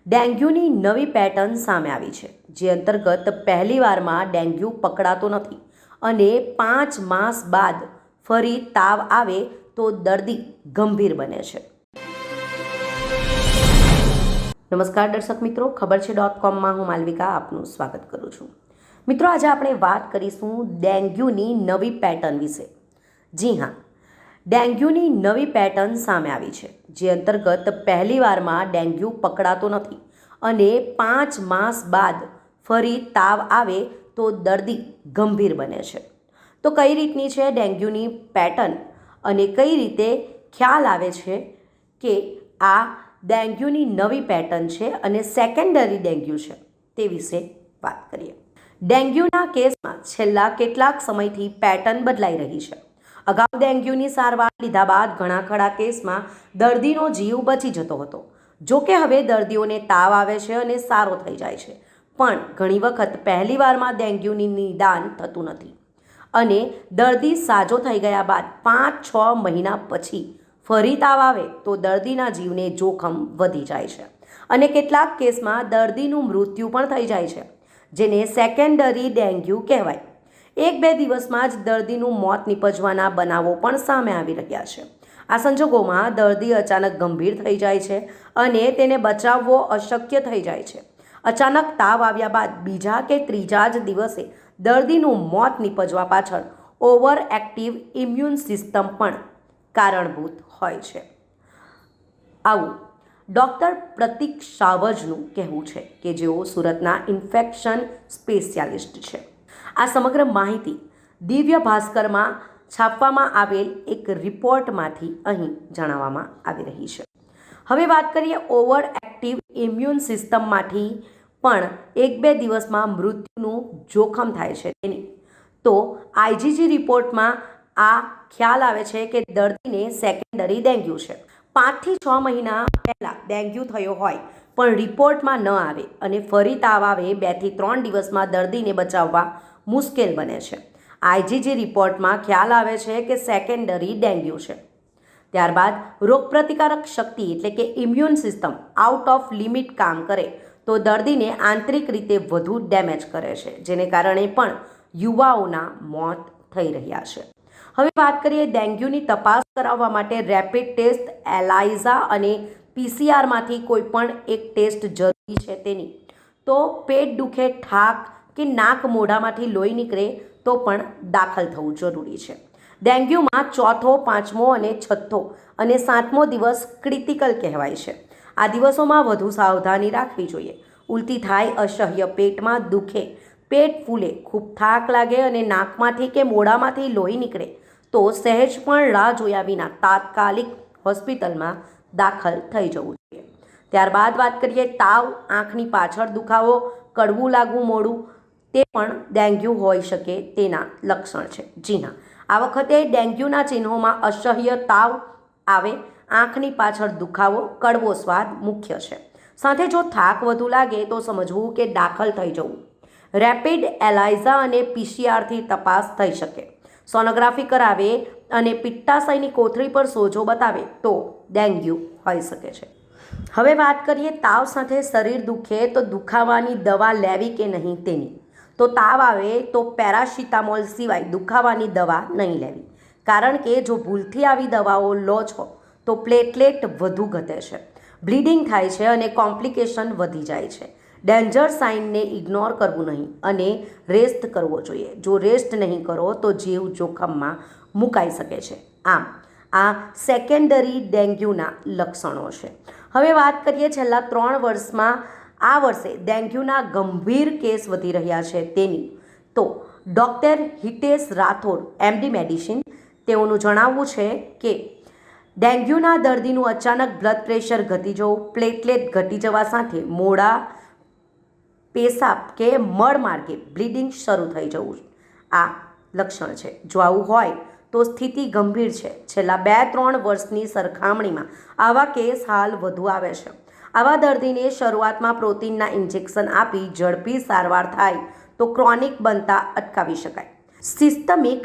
ડેન્ગ્યુની નવી પેટર્ન સામે આવી છે, જે અંતર્ગત પહેલીવારમાં ડેન્ગ્યુ પકડાતો નથી અને 5 માસ બાદ ફરી તાવ આવે તો દર્દી ગંભીર બને છે. નમસ્કાર દર્શક મિત્રો, ખબર છે .comમાં હું માલવિકા આપનું સ્વાગત કરું છું. મિત્રો, આજે આપણે વાત કરીશું ડેન્ગ્યુની નવી પેટર્ન વિશે. જી હા, ડેન્ગ્યુની નવી પેટર્ન સામે આવી છે, જે અંતર્ગત પહેલીવારમાં ડેન્ગ્યુ પકડાતો નથી અને 5 માસ બાદ ફરી તાવ આવે તો દર્દી ગંભીર બને છે. તો કઈ રીતની છે ડેન્ગ્યુની પેટર્ન અને કઈ રીતે ખ્યાલ આવે છે કે આ ડેન્ગ્યુની નવી પેટર્ન છે અને સેકન્ડરી ડેન્ગ્યુ છે, તે વિશે વાત કરીએ. ડેન્ગ્યુના કેસમાં છેલ્લા કેટલાક સમયથી પેટર્ન બદલાઈ રહી છે. અગાઉ ડેન્ગ્યુની સારવાર લીધા બાદ ઘણા ખરા કેસમાં દર્દીનો જીવ બચી જતો હતો. જો કે હવે દર્દીઓને તાવ આવે છે અને સારો થઈ જાય છે, પણ ઘણી વખત પહેલીવારમાં ડેન્ગ્યુની નિદાન થતું નથી અને દર્દી સાજો થઈ ગયા બાદ 5-6 મહિના પછી ફરી તાવ આવે તો દર્દીના જીવને જોખમ વધી જાય છે અને કેટલાક કેસમાં દર્દીનું મૃત્યુ પણ થઈ જાય છે, જેને સેકન્ડરી ડેન્ગ્યુ કહેવાય. 1-2 દિવસમાં જ દર્દીનું મોત નીપજવાના બનાવો પણ સામે આવી રહ્યા છે. આ સંજોગોમાં દર્દી અચાનક ગંભીર થઈ જાય છે અને તેને બચાવવો અશક્ય થઈ જાય છે. અચાનક તાવ આવ્યા બાદ બીજા કે ત્રીજા જ દિવસે દર્દીનું મોત નીપજવા પાછળ ઓવર એક્ટિવ ઇમ્યુન સિસ્ટમ પણ કારણભૂત હોય છે. આવું ડૉક્ટર પ્રતિક સાવજનું કહેવું છે, કે જેઓ સુરતના ઇન્ફેક્શન સ્પેશિયાલિસ્ટ છે. આ સમગ્ર માહિતી દિવ્ય ભાસ્કરમાં છાપવામાં આવેલ એક રિપોર્ટમાંથી અહીં જણાવવામાં આવી રહી છે. હવે વાત કરીએ ઓવર એક્ટિવ ઇમ્યુન સિસ્ટમમાંથી પણ 1-2 દિવસમાં મૃત્યુનું જોખમ થાય છે તેની. તો આઈજીજી રિપોર્ટમાં આ ખ્યાલ આવે છે કે દર્દીને સેકન્ડરી ડેન્ગ્યુ છે. 5 થી 6 મહિના પહેલાં ડેન્ગ્યુ થયો હોય પણ રિપોર્ટમાં ન આવે અને ફરી તાવ આવે 2 થી 3 દિવસમાં દર્દીને બચાવવા મુશ્કેલ બને છે. આઈજીજી રિપોર્ટમાં ખ્યાલ આવે છે કે સેકન્ડરી ડેન્ગ્યુ છે. ત્યારબાદ રોગપ્રતિકારક શક્તિ એટલે કે immune system out of limit કામ કરે તો દર્દીને આંતરિક રીતે વધુ ડેમેજ કરે છે, જેને કારણે પણ યુવાઓના મોત થઈ રહ્યા છે. હવે વાત કરીએ ડેન્ગ્યુની તપાસ કરાવવા માટે રેપિડ ટેસ્ટ, એલાઇઝા અને પીસીઆરમાંથી કોઈ પણ એક ટેસ્ટ જરૂરી છે તેની. તો પેટ દુખે, થાક કે નાક મોઢામાંથી લોહી નીકળે તો પણ દાખલ થવું જરૂરી છે. ડેન્ગ્યુમાં 4થો, 5મો અને 6થો અને 7મો દિવસ ક્રિટિકલ કહેવાય છે. આ દિવસોમાં વધુ સાવધાની રાખવી જોઈએ. ઉલટી થાય, અસહ્ય પેટમાં દુખે, પેટ ફૂલે, ખૂબ થાક લાગે અને નાકમાંથી કે મોઢામાંથી લોહી નીકળે તો સહેજ પણ રાહ જોયા વિના તાત્કાલિક હોસ્પિટલમાં દાખલ થઈ જવું જોઈએ. ત્યારબાદ વાત કરીએ તાવ, આંખની પાછળ દુખાવો, કડવું લાગવું મોઢું, તે પણ ડેન્ગ્યુ હોઈ શકે તેના લક્ષણ છે. જી હા, આ વખતે ડેન્ગ્યુના ચિહ્નોમાં અસહ્ય તાવ આવે, આંખની પાછળ દુખાવો, કડવો સ્વાદ મુખ્ય છે. સાથે જો થાક વધુ લાગે તો સમજવું કે દાખલ થઈ જવું. રેપિડ એલાઇઝા અને પીસીઆરથી તપાસ થઈ શકે. સોનોગ્રાફી કરાવે અને પિત્તાશયની કોથળી પર સોજો બતાવે તો ડેન્ગ્યુ હોઈ શકે છે. હવે વાત કરીએ તાવ સાથે શરીર દુખે તો દુખાવાની દવા લેવી કે નહીં તેની. તો તાવ આવે તો પેરાસિટામોલ સિવાય દુખાવાની દવા નહીં લેવી, કારણ કે જો ભૂલથી આવી દવાઓ લો છો તો પ્લેટલેટ વધુ ઘટે છે, બ્લીડિંગ થાય છે અને કોમ્પ્લિકેશન વધી જાય છે. ડેન્જર સાઇનને ઇગ્નોર કરવું નહીં અને રેસ્ટ કરવો જોઈએ. જો રેસ્ટ નહીં કરો તો જીવ જોખમમાં મુકાઈ શકે છે. આમ આ સેકન્ડરી ડેન્ગ્યુના લક્ષણો છે. હવે વાત કરીએ છેલ્લા 3 વર્ષમાં આ વર્ષે ડેન્ગ્યુના ગંભીર કેસ વધી રહ્યા છે તેની. તો doctor Hitesh Rathod, MD medicine, તેઓનું જણાવવું છે કે ડેન્ગ્યુના દર્દીનું અચાનક બ્લડ પ્રેશર ઘટી જવું, પ્લેટલેટ ઘટી જવા સાથે મોઢા, પેશાબ કે મળ માર્ગે બ્લીડિંગ શરૂ થઈ જવું આ લક્ષણ છે. જો આવું હોય તો સ્થિતિ ગંભીર છે. છેલ્લા 2-3 વર્ષની સરખામણીમાં આવા કેસ હાલ વધુ આવે છે. આવા દર્દીને શરૂઆતમાં પ્રોટીનના ઇન્જેક્શન આપી ઝડપી સારવાર થાય તો ક્રોનિક બનતા અટકાવી શકાય. સિસ્ટમિક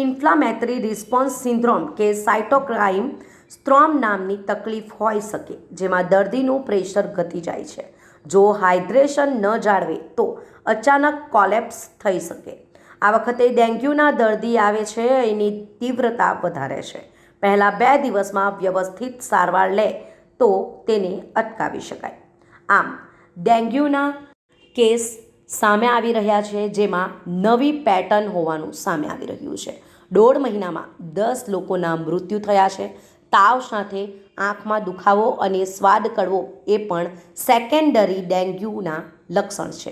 ઇન્ફ્લામેટરી રિસ્પોન્સ સિન્ડ્રોમ કે સાઇટોકાઇન સ્ટ્રોમ નામની તકલીફ હોઈ શકે, જેમાં દર્દીનું પ્રેશર ઘટી જાય છે જો હાઇડ્રેશન ન જાળવે તો અચાનક કોલેપ્સ થઈ શકે. આ વખતે ડેન્ગ્યુના દર્દી આવે છે એની તીવ્રતા વધારે છે. પહેલાં 2 દિવસમાં વ્યવસ્થિત સારવાર લે તો તેને અટકાવી શકાય. આમ ડેન્ગ્યુના કેસ સામે આવી રહ્યા છે, જેમાં નવી પેટર્ન હોવાનું સામે આવી રહ્યું છે. 1.5 મહિનામાં 10 લોકોના મૃત્યુ થયા છે. તાવ સાથે આંખમાં દુખાવો અને સ્વાદ કડવો એ પણ સેકન્ડરી ડેન્ગ્યુના લક્ષણ છે.